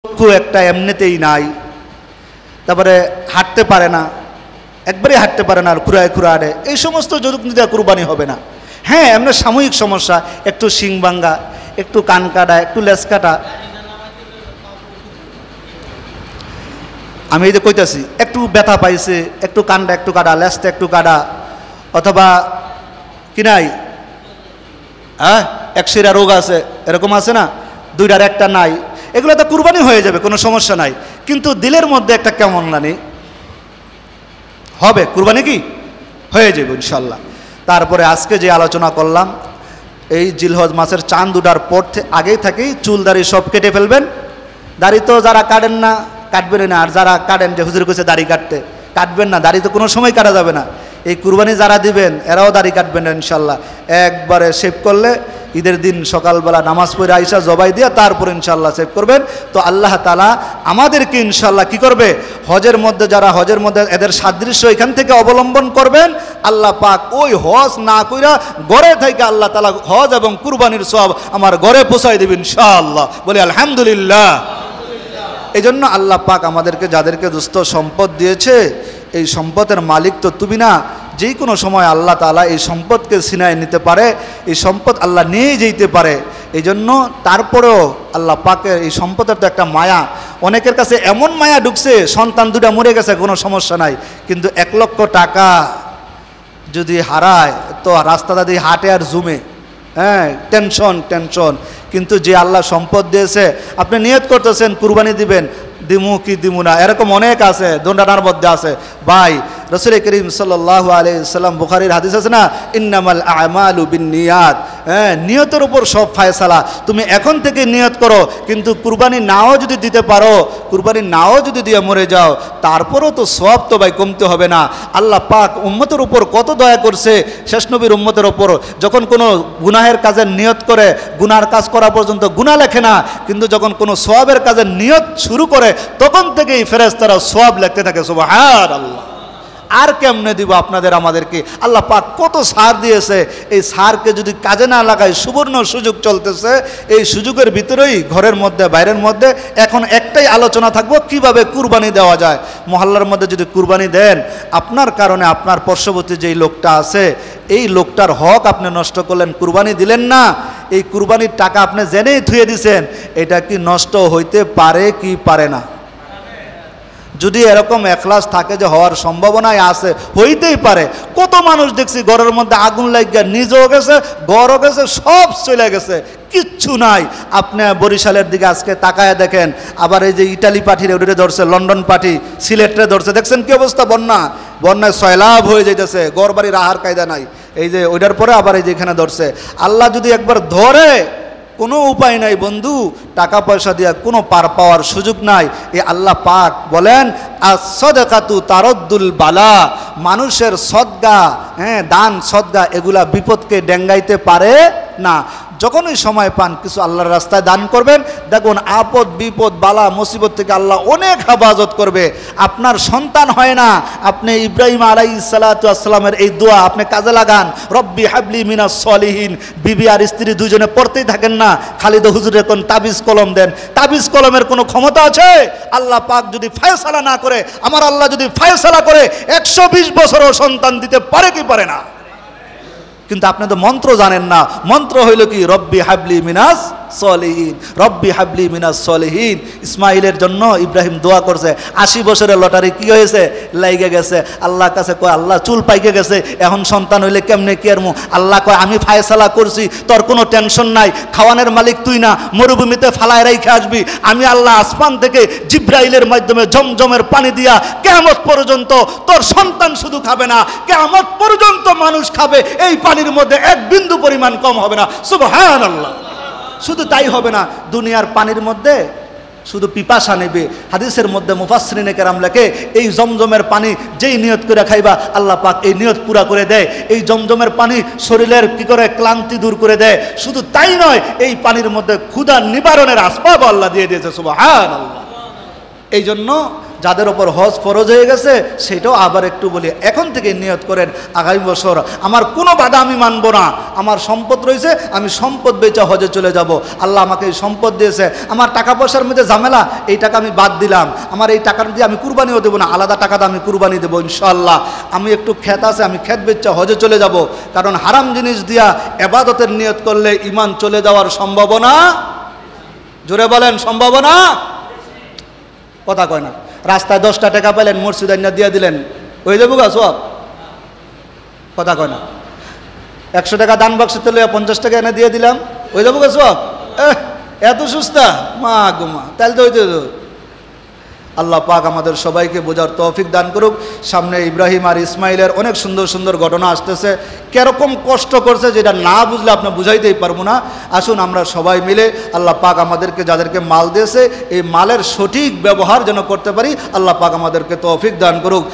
চক্ষু একটা এমনিতেই নাই, তারপরে হাঁটতে পারে না, একবারে হাঁটতে পারে না, আর খুঁড়ায় খুঁড়াড়ে, এই সমস্ত যৌতুক নিতে কুরবানি হবে না। হ্যাঁ, এমনি সাময়িক সমস্যা, একটু শিং ভাঙ্গা, একটু কান কাটা, একটু লেজ কাটা, আমি এই যে কইতাছি একটু ব্যথা পাইছে, একটু কানটা একটু কাটা, লেজটা একটু কাটা, অথবা কি নাই, হ্যাঁ এক শিরা রোগ আছে, এরকম আছে না, দুইটার একটা নাই, এগুলো তো কুরবানি হয়ে যাবে, কোনো সমস্যা নাই। কিন্তু দিলের মধ্যে একটা কেমন জানি হবে, কুরবানি কি হয়ে যাবে ইনশাল্লাহ। তারপরে আজকে যে আলোচনা করলাম, এই জিলহজ মাসের চাঁদ উঠার পর আগেই থেকেই চুল দাড়ি সব কেটে ফেলবেন। দাড়ি তো যারা কাটেন না কাটবেন না, আর যারা কাটেন, যে হুজুর কইছে দাড়ি কাটতে, কাটবেন না, দাড়ি তো কোনো সময় কাটা যাবে না। এই কুরবানি যারা দিবেন এরাও দাড়ি কাটবেন না ইনশাল্লাহ। একবারে শেভ করলে ঈদের দিন সকালবেলা নামাজ পড়ে আইসা জবাই দিয়ে তারপর ইনশাল্লাহ শেভ করবেন। তো আল্লাহ তাআলা আমাদেরকে ইনশাল্লাহ কি করবে, হজের মধ্যে যারা হজের মধ্যে এদের সাদৃশ্য এখান থেকে অবলম্বন করবেন, আল্লাহ পাক ওই হজ না কইরা ঘরে থেকে আল্লাহ তাআলা হজ এবং কুরবানির সওয়াব আমার ঘরে পৌঁছায় দেবেন ইনশাআল্লাহ। বলি আলহামদুলিল্লাহ। এই জন্য আল্লাহ পাক আমাদেরকে যাদেরকে দুস্থ সম্পদ দিয়েছে, এই সম্পদের মালিক তো তুমি না, যে কোনো সময় আল্লাহ তাআলা এই সম্পদকে ছিনায় নিতে পারে, এই সম্পদ আল্লাহ নিয়ে যেতে পারে। এই জন্য তারপরেও আল্লাহ পাকের এই সম্পদের তো একটা মায়া, অনেকের কাছে এমন মায়া ঢুকছে, সন্তান দুটা মরে গেছে কোনো সমস্যা নাই, কিন্তু 1 লক্ষ টাকা যদি হারায় তো রাস্তাটা দিয়ে হাঁটে আর জুমে, হ্যাঁ টেনশন টেনশন। কিন্তু যে আল্লাহ সম্পদ দিয়েছে, আপনি নিয়ত করতেছেন কুরবানি দিবেন, দিমু কি দিমু না, এরকম অনেক আছে, দোন্ডানার মধ্যে আছে। ভাই রাসূল করিম সাল্লাল্লাহু আলাইহি সাল্লাম, বুখারীর হাদিস আছে না, ইন্নামাল আমালু বিন্নিয়াত, হ্যাঁ নিয়তের উপর সব ফায়সালা। তুমি এখন থেকে নিয়ত করো, কিন্তু কুরবানি নাও যদি দিতে পারো, কুরবানি নাও যদি দিয়ে মরে যাও, তারপরও তো সওয়াব তো ভাই কমতে হবে না। আল্লাহ পাক উম্মতের উপর কত দয়া করছে, শেষ নবীর উম্মতের উপর যখন কোনো গুনাহের কাজের নিয়ত করে, গুনার কাজ করা পর্যন্ত গুনাহ লেখে না, কিন্তু যখন কোনো সওয়াবের কাজের নিয়ত শুরু করে তখন থেকেই ফেরেশতারা সওয়াব লিখতে থাকে। সুবহানাল্লাহ। আর কেমনে দিব আপনাদের আমাদেরকে, আল্লাহ পাক কত সার দিয়েছে, এই সারকে যদি কাজে না লাগাই, সুবর্ণ সুযোগ চলতেছে, এই সুযোগের ভিতরেই ঘরের মধ্যে বাইরের মধ্যে এখন একটাই আলোচনা থাকবো, কিভাবে কুরবানি দেওয়া যায়। মহল্লার মধ্যে যদি কুরবানি দেন, আপনার কারণে আপনার পার্শ্ববর্তী যেই লোকটা আছে, এই লোকটার হক আপনি নষ্ট করলেন, কুরবানি দিলেন না, এই কুরবানির টাকা আপনি জেনেই থুয়ে দিছেন, এটা কি নষ্ট হইতে পারে কি পারে না? যদি এরকম এখলাস থাকে যে হওয়ার সম্ভাবনাই আছে, হইতেই পারে। কত মানুষ দেখছি ঘরের মধ্যে আগুন লাগিয়া নিজেও গেছে, ঘরও গেছে, সব চলে গেছে, কিচ্ছু নাই। আপনি বরিশালের দিকে আজকে তাকায় দেখেন, আবার এই যে ইটালি পাঠির ওটা ধরছে, লন্ডন পাঠি সিলেটে ধরছে, দেখছেন কি অবস্থা, বন্যায় সয়লাভ হয়ে যাইতেছে, ঘর বাড়ির আহার কায়দা নাই। এই যে ওইটার পরে আবার এই যে এখানে ধরছে। আল্লাহ যদি একবার ধরে, কোনো উপায় নাই বন্ধু, টাকা পয়সা দিয়া কোনো পার পাওয়ার সুযোগ নাই। এই আল্লাহ পাক বলেন, as-সাদাকাতু তারাদ্দুল বালা, মানুষের সদকা, হ্যাঁ দান সদকা, এগুলা বিপদকে ডেঙ্গাইতে পারে না। যখনই সময় পান কিছু আল্লাহর রাস্তায় দান করবেন, দেখুন আপদ বিপদ বালা মুসিবত থেকে আল্লাহ অনেক হেফাজত করবে। আপনার সন্তান হয় না, আপনি ইব্রাহিম আলাইহিস সালাতু ওয়াস সালামের এই দোয়া আপনি কাজে লাগান, রব্বি হাবলি মিনাস সলিহিন। বিবি আর স্ত্রী দুজনে পড়তেই থাকেন না, খালিদ হুজুর এখন তাবিজ কলম দেন। তাবিজ কলমের কোনো ক্ষমতা আছে? আল্লাহ পাক যদি ফয়সালা না করে, আমার আল্লাহ যদি ফয়সালা করে, 120 বছরও সন্তান দিতে পারে কি পারে না? কিন্তু আপনি তো মন্ত্র জানেন না। মন্ত্র হইল কি, রব্বি হাবলি মিনাস সলিহিন, রব্বি হাবলি মিনাস সলিহিন। ইসমাইলের জন্য ইব্রাহিম দোয়া করছে, 80 বছরের লটারি কি হয়েছে, লাইগে গেছে। আল্লাহ কাছে কয়, আল্লাহ চুল পাইকে গেছে, এখন সন্তান হইলে কেমনে কি আরমু? আল্লাহ কয়, আমি ফায়সালা করছি, তোর কোনো টেনশন নাই, খাওয়ানোর মালিক তুই না, মরুভূমিতে ফালায় রাইখে আসবি, আমি আল্লাহ আসমান থেকে জিব্রাইলের মাধ্যমে জমজমের পানি দিয়া কিয়ামত পর্যন্ত তোর সন্তান শুধু খাবে না, কিয়ামত পর্যন্ত মানুষ খাবে, এই পানির মধ্যে এক বিন্দু পরিমাণ কম হবে না। সুবহানাল্লাহ। শুধু তাই হবে না, দুনিয়ার পানির মধ্যে শুধু পিপাসা নেবে। হাদিসের মধ্যে মুফাসসিরিনে কেরাম লেখে, এই জমজমের পানি যেই নিয়ত করে খাইবা, আল্লাহ পাক এই নিয়ত পুরা করে দেয়। এই জমজমের পানি শরীরের কি করে ক্লান্তি দূর করে দেয়। শুধু তাই নয়, এই পানির মধ্যে ক্ষুধা নিবারণের আসবাব আল্লাহ দিয়ে দিয়েছে। সুবহানাল্লাহ। এই জন্য যাদের ওপর হজ ফরজ হয়ে গেছে সেটাও আবার একটু বলি, এখন থেকে নিয়ত করেন আগামী বছর আমার কোনো বাধা আমি মানব না। আমার সম্পদ রয়েছে, আমি সম্পদ বেচা হজে চলে যাব। আল্লাহ আমাকে এই সম্পদ দিয়েছে, আমার টাকা পয়সার মধ্যে ঝামেলা, এই টাকা আমি বাদ দিলাম, আমার এই টাকার দিয়ে আমি কুরবানিও দেবো না, আলাদা টাকাটা আমি কুরবানি দেবো ইনশাআল্লাহ। আমি একটু ক্ষেত আছে, আমি ক্ষেত বেচা হজে চলে যাব। কারণ হারাম জিনিস দিয়া এবাদতের নিয়ত করলে ঈমান চলে যাওয়ার সম্ভাবনা, জোরে বলেন সম্ভাবনা, কথা কয় না। রাস্তায় 10টা টাকা পেলেন, মসজিদ আইনা দিয়ে দিলেন, ওই দেবো গা সব, কথা কয় না। 100 টাকা দান বাক্সে তুলে 50 টাকা এনে দিয়ে দিলাম, ওই দেবো গা সব, এত সুস্তা মা গুমা, তাহলে তো হইতে। আল্লাহ পাক আমাদের সবাইকে বোঝার তৌফিক দান করুক। সামনে ইব্রাহিম আর ইসমাইলের অনেক সুন্দর সুন্দর ঘটনা আসতেছে, কিরকম কষ্ট করছে যেটা না বুঝলে আপনি বুঝাইতেই পারবো না। আসুন আমরা সবাই মিলে আল্লাহ পাক আমাদেরকে যাদেরকে মাল দিয়েছে এই মালের সঠিক ব্যবহার যেন করতে পারি, আল্লাহ পাক আমাদেরকে তৌফিক দান করুক।